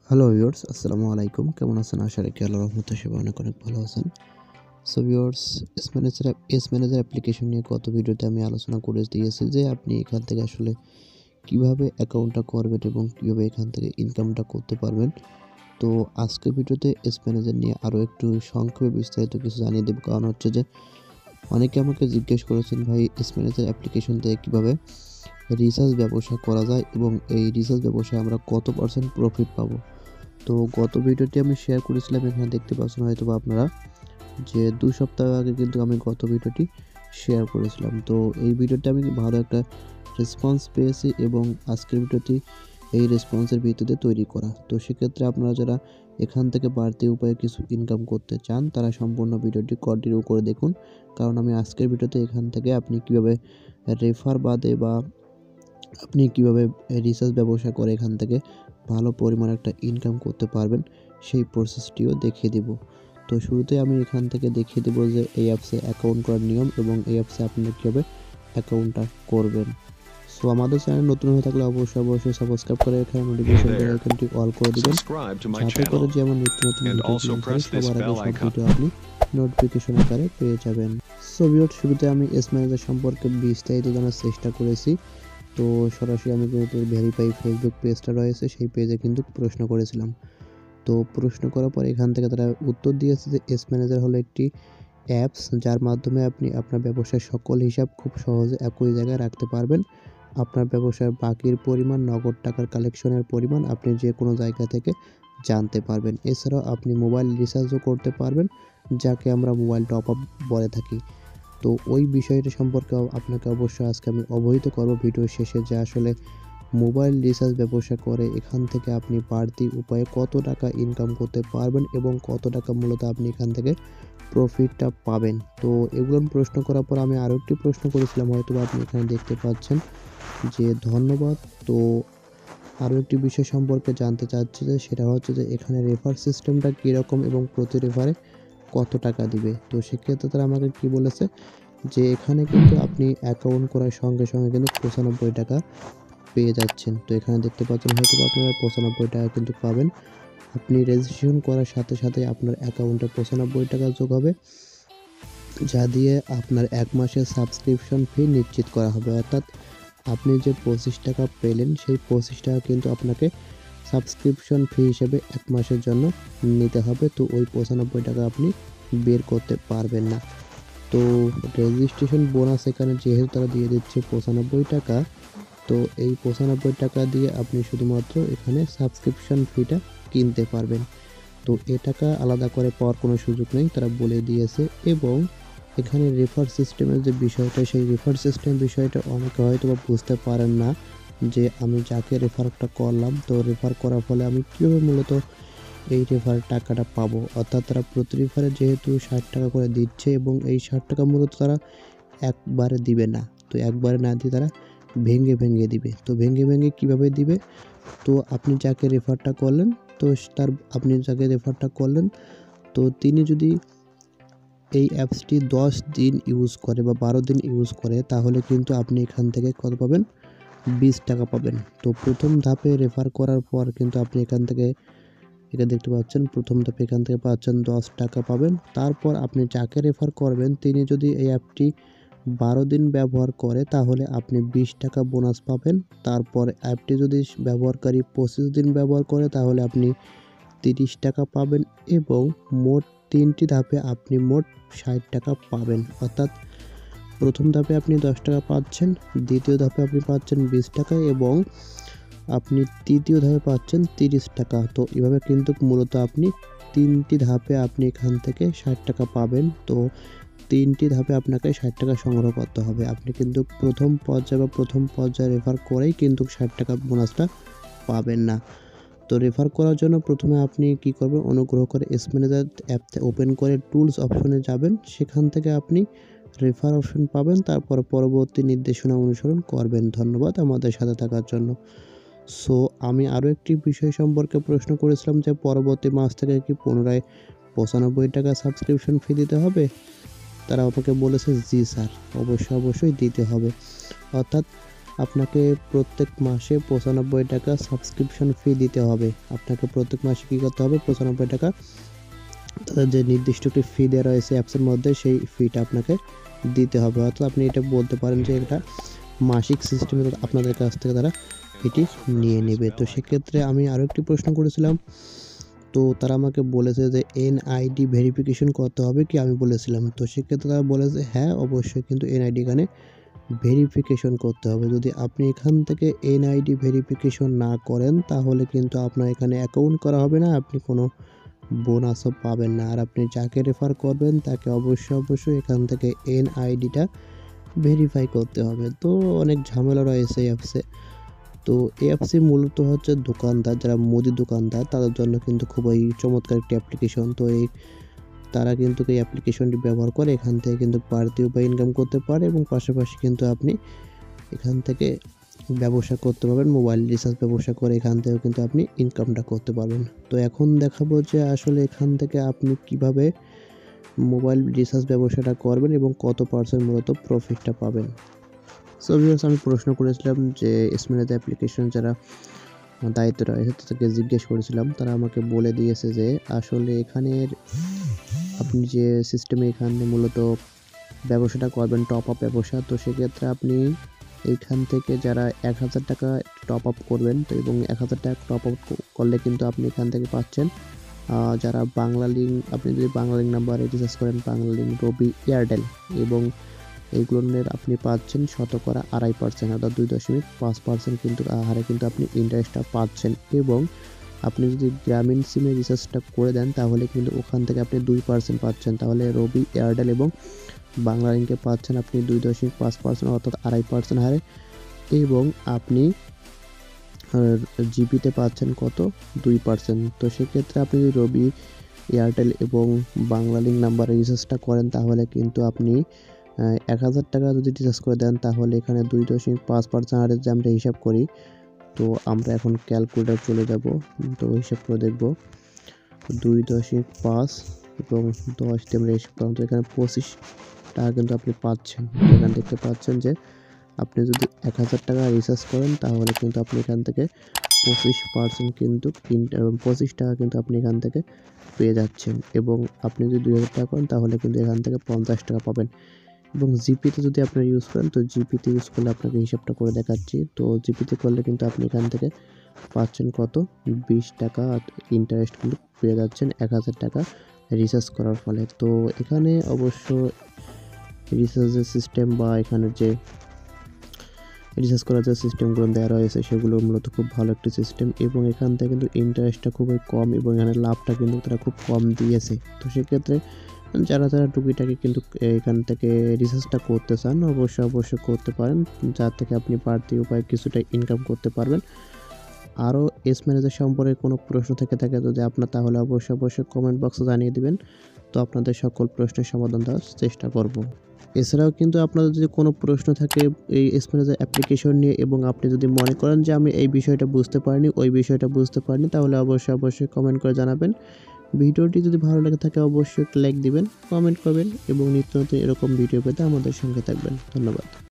Hello viewers, আসসালামু আলাইকুম। কেমন আছেন? আশা রাখি আল্লাহর রহমতে সবাই অনেক অনেক ভালো আছেন। So viewers, S manager application নিয়ে গত ভিডিওতে আমি আলোচনা করে দিয়েছি যে আপনি এখান থেকে আসলে কিভাবে অ্যাকাউন্টটা করবেন এবং কিভাবে এখান থেকে ইনকামটা করতে পারবেন। তো আজকের ভিডিওতে এস ম্যানেজার নিয়ে আরও একটু সংক্ষেপে বিস্তারিত কিছু জানিয়ে দেব। কারণ হচ্ছে যে অনেকে আমাকে জিজ্ঞেস করেছেন, ভাই এস ম্যানেজার অ্যাপ্লিকেশন থেকে কীভাবে রিসার্চ ব্যবসা করা যায় এবং এই রিসার্চ ব্যবসায় আমরা কত % প্রফিট পাবো। তো গত ভিডিওটি আমি শেয়ার করেছিলাম, এখানে দেখতে পাচ্ছেন হয়তোবা আপনারা যে 2 সপ্তাহ আগে কিন্তু আমি গত ভিডিওটি শেয়ার করেছিলাম। তো এই ভিডিওতে আমি ভালো একটা রেসপন্স পেয়েছি এবং আজকের ভিডিওটি এই রেসপন্সের ভিত্তিতে তৈরি করা। তো সেক্ষেত্রে আপনারা যারা এখান থেকে বাড়তি উপায়ে কিছু ইনকাম করতে চান তারা সম্পূর্ণ ভিডিওটি কন্টিনিউ করে দেখুন। কারণ আমি আজকের ভিডিওতে এখান থেকে আপনি কিভাবে রেফার বাদে বা আপনি কিভাবে রিসার্চ ব্যবসা করে এখান থেকে ভালো পরিমাণে একটা ইনকাম করতে পারবেন সেই প্রসেসটিও দেখিয়ে দেব। তো শুরুতে আমি এখান থেকে দেখিয়ে দেব যে এই অ্যাপসে অ্যাকাউন্ট করার নিয়ম এবং এই অ্যাপসে আপনি কীভাবে অ্যাকাউন্টটা করবেন। সো আমাদের চ্যানেল নতুন হয়ে থাকলে অবশ্যই সাবস্ক্রাইব করে এখানে নোটিফিকেশন বেল আইকনটি অল করে দিবেন, যাতে করে যে আমার নিত্য নতুন ভিডিও সবার আগে সব ভিডিও আপনি নোটিফিকেশন আকারে পেয়ে যাবেন। সো ভিউয়ার্স, শুরুতে আমি এস ম্যানেজার সম্পর্কে বিস্তারিত জানার চেষ্টা করেছি। তো সরাসরি আমি কিন্তু ভেরিফাই ফেসবুক পেজটা রয়েছে সেই পেজে কিন্তু প্রশ্ন করেছিলাম। তো প্রশ্ন করার পর এখান থেকে তারা উত্তর দিয়েছে যে এস ম্যানেজার হলো একটি অ্যাপস যার মাধ্যমে আপনি আপনার ব্যবসার সকল হিসাব খুব সহজে একই জায়গায় রাখতে পারবেন। আপনার ব্যবসার বাকির পরিমাণ, নগদ টাকার কালেকশনের পরিমাণ আপনি যে কোনো জায়গা থেকে জানতে পারবেন। এছাড়াও আপনি মোবাইল রিচার্জও করতে পারবেন, যাকে আমরা মোবাইল টপ আপ বলে থাকি। তো ওই বিষয়টা সম্পর্কে আপনাকে অবশ্যই আজকে আমি অবহিত করব ভিডিওর শেষে যে আসলে মোবাইল রিচার্জ ব্যবসা করে এখান থেকে আপনি বাড়তি উপায়ে কত টাকা ইনকাম করতে পারবেন এবং কত টাকা মূলত আপনি এখান থেকে প্রফিটটা পাবেন। তো এগুলো প্রশ্ন করার পর আমি আরও একটি প্রশ্ন করেছিলাম, হয়তো আপনি এখানে দেখতে পাচ্ছেন যে ধন্যবাদ। তো আরও একটি বিষয় সম্পর্কে জানতে চাচ্ছি যে সেটা হচ্ছে যে এখানে রেফার সিস্টেমটা কীরকম এবং প্রতি রেফারে কত টাকা দিবে। তো সেক্ষেত্রে তারা আমাকে কী বলেছে যে এখানে কিন্তু আপনি অ্যাকাউন্ট করার সঙ্গে সঙ্গে কিন্তু 95 টাকা পেয়ে যাচ্ছেন। তো এখানে দেখতে পাচ্ছেন হয়তো আপনারা 95 টাকা কিন্তু পাবেন। আপনি রেজিস্ট্রেশন করার সাথে সাথে আপনার অ্যাকাউন্টে 95 টাকা যোগ হবে, যা দিয়ে আপনার 1 মাসের সাবস্ক্রিপশন ফি নিশ্চিত করা হবে। অর্থাৎ আপনি যে 25 টাকা পেলেন সেই 25 টাকা কিন্তু আপনাকে সাবস্ক্রিপশন ফি হিসেবে 1 মাসের জন্য নিতে হবে। তো ওই 95 টাকা আপনি বের করতে পারবেন না। তো রেজিস্ট্রেশন বোনাস এখানে যেহেতু তারা দিয়ে দিচ্ছে 95 টাকা, তো এই 95 টাকা দিয়ে আপনি শুধুমাত্র এখানে সাবস্ক্রিপশন ফিটা কিনতে পারবেন। তো এ টাকা আলাদা করে পাওয়ার কোনো সুযোগ নেই, তারা বলে দিয়েছে। এবং এখানে রেফার সিস্টেমের যে বিষয়টা, সেই রেফার সিস্টেম বিষয়টা অনেকে হয়তো বা বুঝতে পারেন না যে আমি যাকে রেফারটা করলাম, তো রেফার করার ফলে আমি কীভাবে মূলত এই রেফারের টাকাটা পাবো। অর্থাৎ তারা প্রতি রেফারে যেহেতু 60 টাকা করে দিচ্ছে এবং এই 60 টাকা মূলত তারা একবারে দিবে না। তো একবারে না দিয়ে তারা ভেঙে দিবে। তো ভেঙে কীভাবে দিবে? তো আপনি যাকে রেফারটা করলেন, তো আপনি যাকে রেফারটা করলেন, তো তিনি যদি এই অ্যাপসটি 10 দিন ইউজ করে বা 12 দিন ইউজ করে, তাহলে কিন্তু আপনি এখান থেকে কত পাবেন? 20 টাকা পাবেন। তো প্রথম ধাপে রেফার করার পর কিন্তু আপনি এখান থেকে এখানে দেখতে পাচ্ছেন প্রথম ধাপে এখান থেকে পাচ্ছেন 10 টাকা পাবেন। তারপর আপনি যাকে রেফার করবেন তিনি যদি এই অ্যাপটি 12 দিন ব্যবহার করে তাহলে আপনি 20 টাকা বোনাস পাবেন। তারপর অ্যাপটি যদি ব্যবহারকারী 25 দিন ব্যবহার করে তাহলে আপনি 30 টাকা পাবেন এবং মোট 3টি ধাপে আপনি মোট 60 টাকা পাবেন। অর্থাৎ প্রথম ধাপে আপনি 10 টাকা পাচ্ছেন, দ্বিতীয় ধাপে আপনি পাচ্ছেন 20 টাকা এবং আপনি তৃতীয় ধাপে পাচ্ছেন 30 টাকা। তো এভাবে কিন্তু মূলত আপনি 3টি ধাপে আপনি এখান থেকে 60 টাকা পাবেন। তো 3টি ধাপে আপনাকে 60 টাকা সংগ্রহ করতে হবে। আপনি কিন্তু প্রথম পর্যায়ে রেফার করেই কিন্তু 60 টাকা বোনাসটা পাবেন না। তো রেফার করার জন্য প্রথমে আপনি কি করবেন, অনুগ্রহ করে এস ম্যানেজার অ্যাপটা ওপেন করে টুলস অপশনে যাবেন। সেখান থেকে আপনি রেফার অপশন পাবেন, তারপর পরবর্তী নির্দেশনা অনুসরণ করবেন। ধন্যবাদ আমাদের সাথে থাকার জন্য। সো আমি আরও একটি বিষয় সম্পর্কে প্রশ্ন করেছিলাম যে পরবর্তী মাস থেকে কি পুনরায় 95 টাকা সাবস্ক্রিপশন ফি দিতে হবে? তারা আমাকে বলেছে জি স্যার, অবশ্যই দিতে হবে। অর্থাৎ আপনাকে প্রত্যেক মাসে 95 টাকা সাবস্ক্রিপশন ফি দিতে হবে। আপনাকে প্রত্যেক মাসে কী করতে হবে, 95 টাকা তাদের যে নির্দিষ্ট একটি ফি দেওয়া রয়েছে অ্যাপসের মধ্যে, সেই ফিটা আপনাকে দিতে হবে। অর্থাৎ আপনি এটা বলতে পারেন যে এটা মাসিক সিস্টেমে আপনাদের কাছ থেকে তারা এটি নিয়ে নেবে। তো সেক্ষেত্রে আমি আরও একটি প্রশ্ন করেছিলাম, তো তারা আমাকে বলেছে যে এনআইডি ভেরিফিকেশন করতে হবে কি, আমি বলেছিলাম। তো সেক্ষেত্রে তারা বলেছে হ্যাঁ অবশ্যই কিন্তু এনআইডি এখানে ভেরিফিকেশন করতে হবে। যদি আপনি এখান থেকে এনআইডি ভেরিফিকেশন না করেন তাহলে কিন্তু আপনার এখানে অ্যাকাউন্ট করা হবে না, আপনি কোনো বোনাসও পাবেন না। আর আপনি যাকে রেফার করবেন তাকে অবশ্যই এখান থেকে এনআইডিটা ভেরিফাই করতে হবে। তো অনেক ঝামেলা রয়েছে এই অ্যাপসে। তো এই অ্যাপসে মূলত হচ্ছে দোকানদার, যারা মুদি দোকানদার তাদের জন্য কিন্তু খুবই চমৎকার একটি অ্যাপ্লিকেশন। তো তারা কিন্তু এই অ্যাপ্লিকেশনটি ব্যবহার করে এখান থেকে কিন্তু বাড়তি উপায় ইনকাম করতে পারে এবং পাশাপাশি কিন্তু আপনি এখান থেকে ব্যবসা করতে পারবেন, মোবাইল রিচার্জ ব্যবসা করে এখান থেকেও কিন্তু আপনি ইনকামটা করতে পারবেন। তো এখন দেখাবো যে আসলে এখান থেকে আপনি কিভাবে মোবাইল রিচার্জ ব্যবসাটা করবেন এবং কত % মূলত প্রফিটটা পাবেন। সো ভিউয়ার্স, আমি প্রশ্ন করেছিলাম যে স্মার্ট অ্যাপ্লিকেশন যারা দায়িত্বে রয়েছে তাদেরকে জিজ্ঞেস করেছিলাম, তারা আমাকে বলে দিয়েছে যে আসলে এখানের আপনি যে সিস্টেমে এখানে মূলত ব্যবসাটা করবেন টপ আপ ব্যবসা, তো সেক্ষেত্রে আপনি এইখান থেকে যারা 1000 টাকা টপ আপ করবেন, তো এবং 1000 টাকা টপ আপ করলে কিন্তু আপনি এখান থেকে পাচ্ছেন যারা বাংলা লিঙ্ক, আপনি যদি বাংলা লিঙ্ক নাম্বারে রিচার্জ করেন, বাংলা লিঙ্ক, রবি, এয়ারটেল এবং এইগুলোর আপনি পাচ্ছেন 2.5% অর্থাৎ 2.5% কিন্তু হারে কিন্তু আপনি ইন্টারেস্টটা পাচ্ছেন। এবং আপনি যদি গ্রামীণ সিমে রিচার্জটা করে দেন তাহলে কিন্তু ওখান থেকে আপনি 2% পাচ্ছেন। তাহলে রবি, এয়ারটেল এবং বাংলা লিঙ্কে পাচ্ছেন আপনি 2.5% অর্থাৎ 2.5% হারে। এবং আপনি জিবিতে পাচ্ছেন কত, 2%। তো সেক্ষেত্রে আপনি যদি রবি, এয়ারটেল এবং বাংলা লিঙ্ক নাম্বারে রিচার্জটা করেন তাহলে কিন্তু আপনি 1000 টাকা যদি রিচার্জ করে দেন তাহলে এখানে 2.5% হারে যে আমরা হিসাব করি, তো আমরা এখন ক্যালকুলেটর চলে যাব, তো হিসাব করে দেখব 2.5 এবং 10 দিয়ে আমরা হিসাব করলাম, তো এখানে 25 টাকা কিন্তু আপনি পাচ্ছেন। এখানে দেখতে পাচ্ছেন যে আপনি যদি 1000 টাকা রিচার্জ করেন তাহলে কিন্তু আপনি এখান থেকে 25% কিন্তু 25 টাকা কিন্তু আপনি এখান থেকে পেয়ে যাচ্ছেন। এবং আপনি যদি 2000 টাকা করেন তাহলে কিন্তু এখান থেকে 50 টাকা পাবেন। এবং জিপিতে যদি আপনারা ইউজ করেন, তো জিপিতে ইউজ করলে আপনাকে হিসাবটা করে দেখাচ্ছি। তো জিপিতে করলে কিন্তু আপনি এখান থেকে পাচ্ছেন কত, 20 টাকা ইন্টারেস্ট কিন্তু পেয়ে যাচ্ছেন 1000 টাকা রিচার্জ করার ফলে। তো এখানে অবশ্য রিচার্জের সিস্টেম বা এখানে যে রিচার্জ করার যে সিস্টেমগুলো দেওয়া রয়েছে সেগুলো মূলত খুব ভালো একটি সিস্টেম এবং এখান থেকে কিন্তু ইন্টারেস্টটা খুবই কম এবং এখানে লাভটা কিন্তু তারা খুব কম দিয়েছে। তো সেক্ষেত্রে যারা টুকিটাকি কিন্তু এখান থেকে রিচার্জটা করতে চান অবশ্যই করতে পারেন, যার থেকে আপনি বাড়তি উপায়ে কিছুটা ইনকাম করতে পারবেন। আরও এস ম্যানেজার সম্পর্কে কোনো প্রশ্ন থেকে থাকে যদি আপনার, তাহলে অবশ্যই কমেন্ট বক্সে জানিয়ে দিবেন। তো আপনাদের সকল প্রশ্নের সমাধান দেওয়ার চেষ্টা করব। এছাড়াও কিন্তু আপনাদের যদি কোনো প্রশ্ন থাকে এই এস ম্যানেজার অ্যাপ্লিকেশন নিয়ে এবং আপনি যদি মনে করেন যে আমি এই বিষয়টা বুঝতে পারিনি, ওই বিষয়টা বুঝতে পারিনি, তাহলে অবশ্যই কমেন্ট করে জানাবেন। ভিডিওটি যদি ভালো লেগে থাকে অবশ্যই লাইক দিবেন, কমেন্ট করবেন এবং নিত্য নতুন এরকম ভিডিও পেতে আমাদের সঙ্গে থাকবেন। ধন্যবাদ।